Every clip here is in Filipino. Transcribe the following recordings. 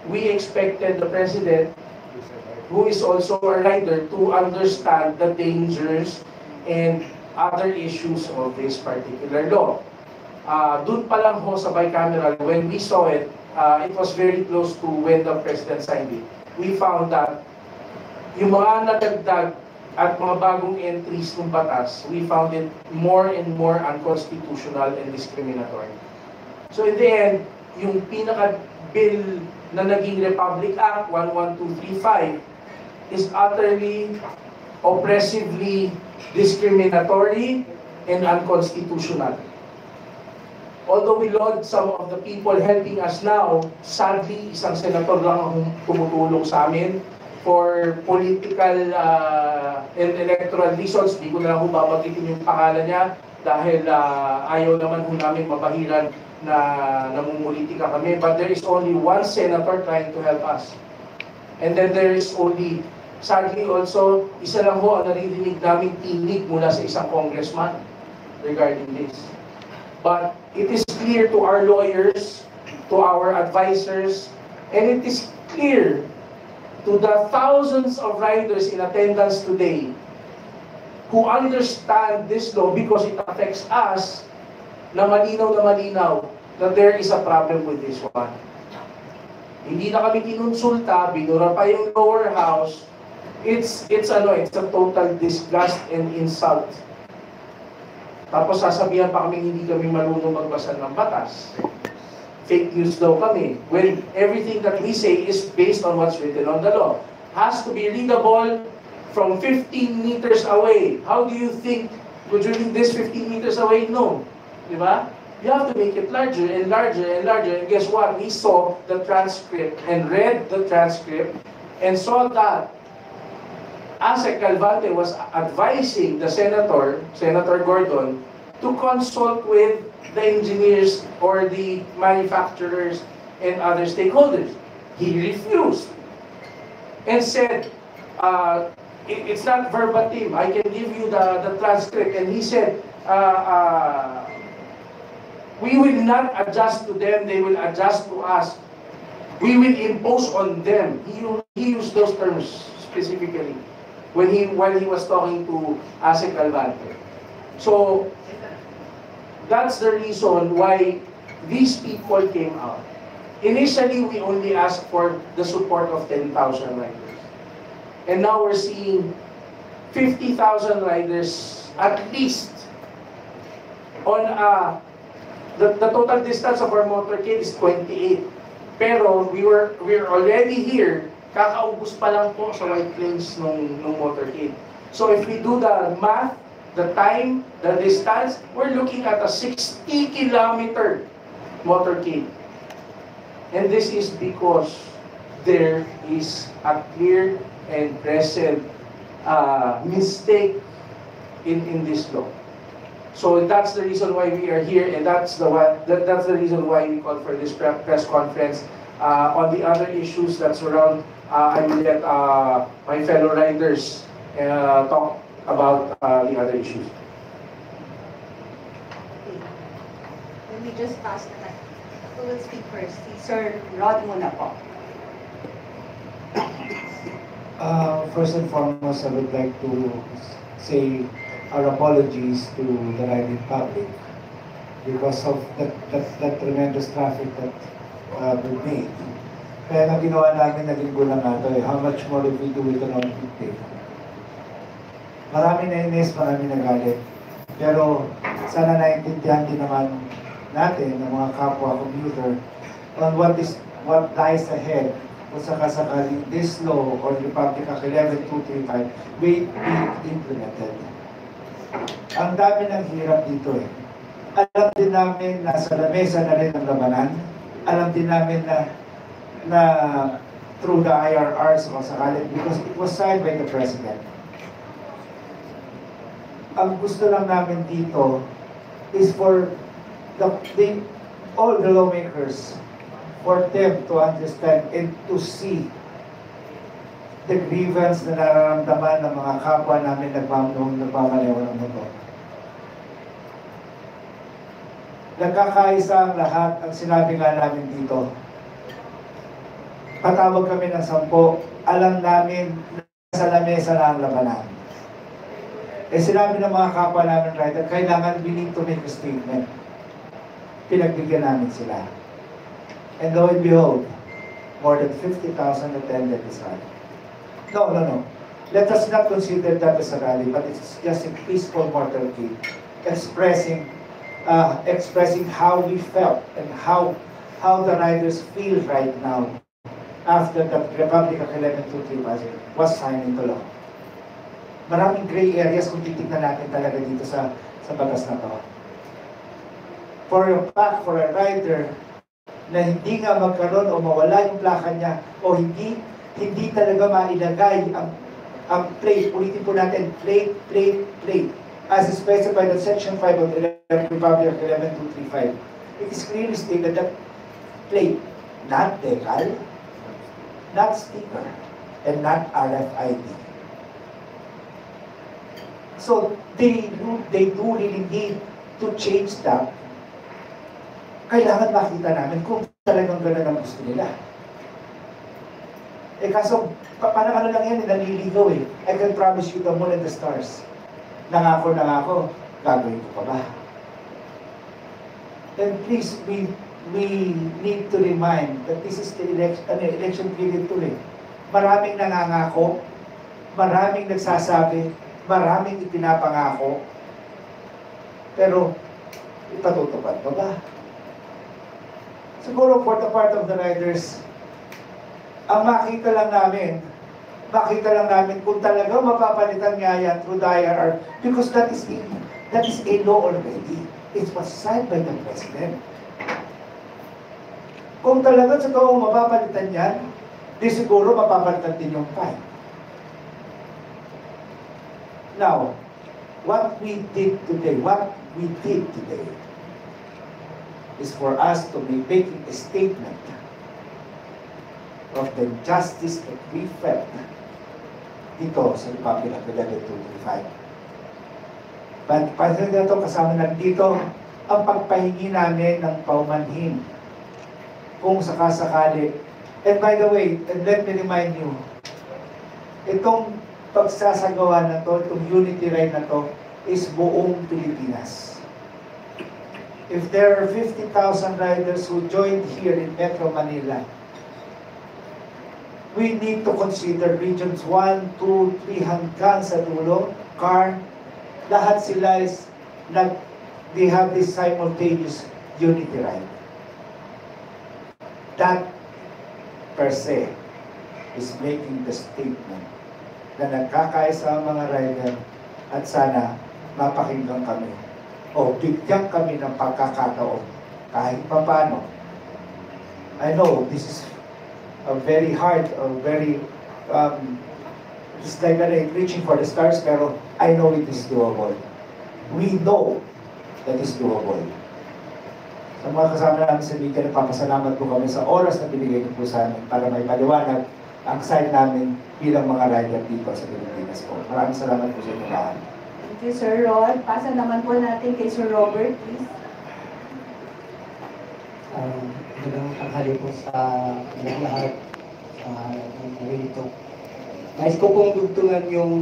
we expected the President, who is also a rider, to understand the dangers and other issues of this particular law. Doon pa lang ho sa bicameral, when we saw it, it was very close to when the President signed it. We found that yung mga nadagdag at mga bagong entries ng batas, we found it more and more unconstitutional and discriminatory. So in the end, yung pinaka-bill na naging Republic Act 11235 is utterly, oppressively discriminatory and unconstitutional. Although we laud some of the people helping us now, sadly, isang senator lang ang tumutulong sa amin for political and electoral reasons. Di ko na lang babagitin yung pangalan niya dahil ayaw naman namin mabahiran na namumulitika kami. But there is only one senator trying to help us. And then there is only, sadly also, isa lang ho ang naririnig namin tinig mula sa isang congressman regarding this. But it is clear to our lawyers, to our advisors, and it is clear to the thousands of riders in attendance today who understand this law because it affects us, na malinaw that there is a problem with this one. Hindi na kami kinonsulta, binura pa yung lower house. It's a total disgust and insult. Tapos sasabihan pa kami hindi kami marunong magbasa ng batas. Fake news daw kami. When everything that we say is based on what's written on the law. Has to be readable from 15 meters away. How do you think, would you read this 15 meters away? No. Diba? You have to make it larger and larger and larger. And guess what? We saw the transcript and read the transcript and saw that Asek Calvante was advising the Senator Gordon, to consult with the engineers or the manufacturers and other stakeholders. He refused and said, it's not verbatim, I can give you the transcript. And he said, we will not adjust to them, they will adjust to us. We will impose on them. He used those terms specifically while he was talking to Asek Calvante. So that's the reason why these people came out. Initially, we only asked for the support of 10,000 riders. And now we're seeing 50,000 riders at least. On the total distance of our motorcade is 28. Pero we're already here. Kakaubos pa lang po sa White Plains nung motorcade. So if we do the math, the time, the distance, we're looking at a 60-kilometer motorcade. And this is because there is a clear and present mistake in this law. So that's the reason why we are here, and that's the reason why we called for this press conference. On the other issues that surround, I will let my fellow riders talk about the other issues. Okay. Let me just pass the mic. Who will speak first? Sir Rod muna po. First and foremost, I would like to say our apologies to the riding public because of that tremendous traffic that we made. Kaya nga ginawa namin, naging gulang nato how much more if we do it on peak day. Marami na inis, marami na galit. Pero sana naintindihan din naman natin ng mga kapwa commuter on what lies ahead kung sakasakaling this law or Republic Act 11235 will be implemented. Ang dami ng hirap dito eh. Alam din namin na sa lamesa na rin ang labanan. Alam din namin na through the IRRs o sakalit because it was signed by the President. Ang gusto lang namin dito is for all the lawmakers, for them to understand and to see the grievance na nararamdaman ng mga kapwa namin nagmamalewa ng motor. Nagkakaisa ang lahat, ang sinabi nga namin dito. patawag kami ng 10, alam namin na sa lamesa na ang labanan. Eh sinabi ng mga kapwa namin rider, kailangan we need to make a statement. Pinagbigyan namin sila. And lo and behold, more than 50,000 attended this rally. No. Let us not consider that as a rally, but it's just a peaceful motorcade expressing how we felt and how the riders feel right now after the Republic Act 11235 was signed into law. Maraming gray areas kung titignan natin talaga dito sa batas na to. For a fact, for a rider na hindi nga magkaroon o mawala yung plaka niya o hindi talaga mailagay ang plate, ulitin po natin, plate, as specified in Section 5 of the Republic Act 11235. It is clearly stated that plate, not decal, not sticker, and not RFID. So, they do really need to change that. Kailangan makita namin kung talagang gano'n ang gusto nila. Eh kaso, parang ano lang yan, naliligaw eh. I can promise you the moon and the stars. Nangako, gagawin ko pa ba? And please, we need to remind that this is the election period today. Maraming nangangako, maraming nagsasabi, maraming ipinapangako, pero ipatutupad pa ba? Siguro for the part of the riders, ang makita lang namin kung talaga mapapalitan nga yan through the IRR, because that is a law already. It was signed by the President. Kung talaga sa toong mapapalitan yan, di siguro mapapalitan din yung fine. Now, what we did today is for us to be making a statement of the justice that we felt dito sa Republic Act 11235. Pansin na ito, kasama na dito ang pagpahingi namin ng paumanhin kung sakasakali. And by the way, and let me remind you, itong pagsasagawa na to, itong unity ride na to, is buong Pilipinas. If there are 50,000 riders who joined here in Metro Manila, we need to consider regions 1, 2, 3 hanggang sa dulo, car, lahat sila they have this simultaneous unity ride. That per se is making the statement na nagkakaisa ang mga rider at sana mapakinggan kami o bigyan kami ng pagkakataon kahit papano. I know this is a very hard, it's like reaching for the stars, pero I know it is doable. We know that is doable. Sa mga kasama namin sa media, nagpapasalamat po kami sa oras na binigay niyo po sa amin para may paliwanag ang side namin bilang mga rider dito sa Pilipinas po. Maraming salamat po sa inyo lahat. Thank you, Sir Rod. Pasa naman po natin kay Sir Robert, please. Magandang tanghali po sa lahat dito. Nais ko pong dugtungan yung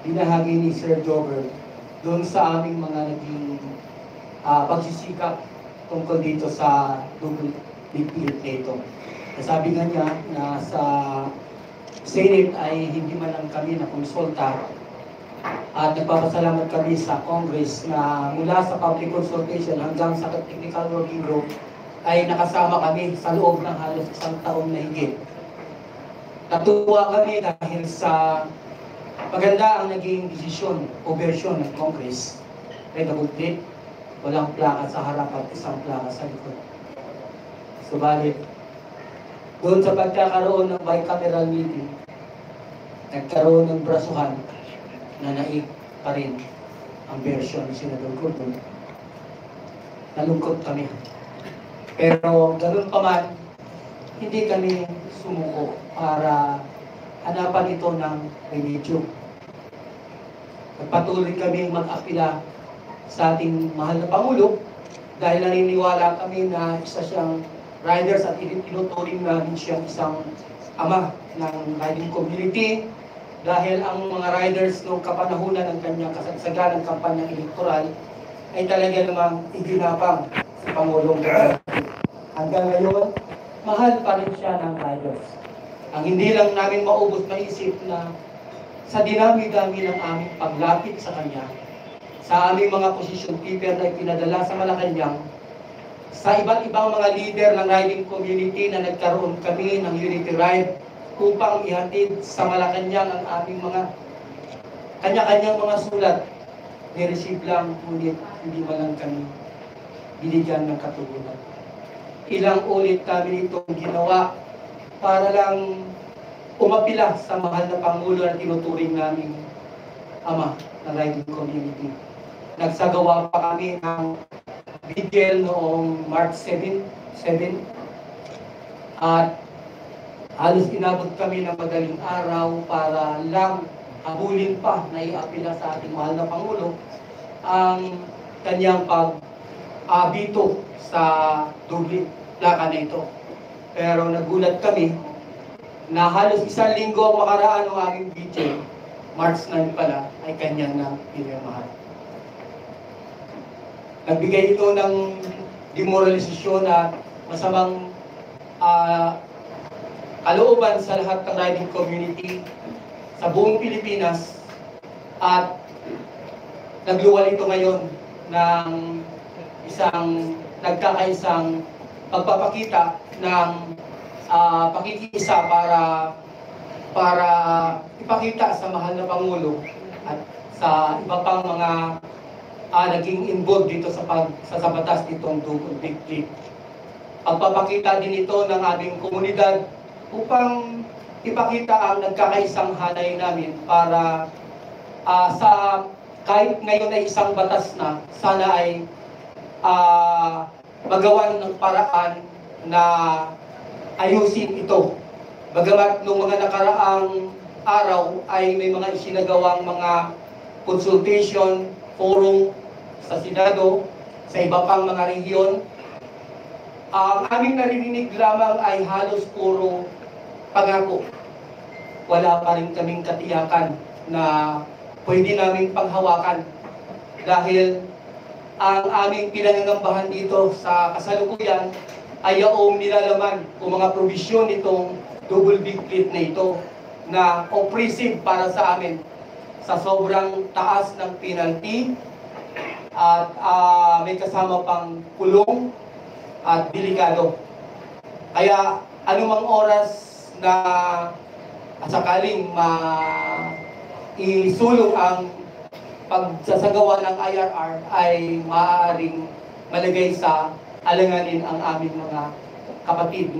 binahagi ni Sir Jobber doon sa aming mga naging pagsisikap tungkol dito sa double big plate nito. Sabi nga niya na sa Senate ay hindi man lang kami na konsulta at nagpapasalamat kami sa Congress na mula sa public consultation hanggang sa technical working group ay nakasama kami sa loob ng halos 1 taon na higit. Natuwa kami dahil sa maganda ang naging desisyon o version ng Congress. Red double plate, walang plaka sa harap at isang plaka sa likod. Subalit, doon sa pagkakaroon ng bicameral meeting, nagkaroon ng brasuhan na naik pa rin ang version ni Senador Gordon. Nalungkot kami. Pero ganoon pa man, hindi kami sumuko para hanapan ito ng remedyo. Nagpatuloy kami mag-apila sa ating mahal na Pangulo dahil naniniwala kami na isa siyang riders at tinuturing namin siyang isang ama ng riding community dahil ang mga riders noong kapanahunan ng kanyang kasagsagan ng kampanyang elektoral ay talaga namang iginapang sa Pangulong Duterte. Hanggang ngayon, mahal pa rin siya ng riders. Ang hindi lang namin maubos maisip na sa dinami-dami ng aming paglapit sa kanya, sa aming mga position paper na ipinadala sa Malacanang, sa iba't ibang mga leader ng riding community na nagkaroon kami ng Unity Ride upang ihatid sa Malacanang ang aming mga kanya-kanyang mga sulat. Ni-receive lang, ngunit hindi man lang kami binigyan ng katulungan. Ilang ulit namin itong ginawa para lang umapila sa mahal na Pangulo na tinuturing namin ama ng riding community. Nagsagawa pa kami ng vigil noong March 7 at halos inabot kami ng madaling araw para lang habulin pa na iapila sa ating mahal na Pangulo ang kanyang pag-abito sa dubli plaka na ito. Pero nagulat kami na halos isang linggo ang makaraan ng aming vigil, March 9 pala, ay kanyang na pinirmahan. Nagbigay ito ng demoralisasyon at masamang kalooban sa lahat ng riding community sa buong Pilipinas at nagluwal ito ngayon ng isang nagkakaisang pagpapakita ng pakikiisa para ipakita sa mahal na Pangulo at sa iba pang mga naging involved dito sa batas nitong Double Big Flip. Pagpapakita din ito ng aming komunidad upang ipakita ang nagkakaisang hanay namin para sa kahit ngayon ay isang batas na, sana ay magawan ng paraan na ayusin ito. Bagamat noong mga nakaraang araw ay may mga isinagawang mga consultation, forum sa Senado, sa iba pang mga rehiyon, ang aming narinig lamang ay halos puro pangako. Wala pa rin kaming katiyakan na pwede naming panghawakan dahil ang aming pinangangambahan dito sa kasalukuyan ay yaong nilalaman o mga probisyon nitong Double Big Flip na ito na oppressive para sa amin sa sobrang taas ng penalty at may kasama pang kulong at delikado. Kaya anumang oras na sakaling isulong ang pagsasagawa ng IRR ay maaaring malagay sa alanganin ang aming mga kapatid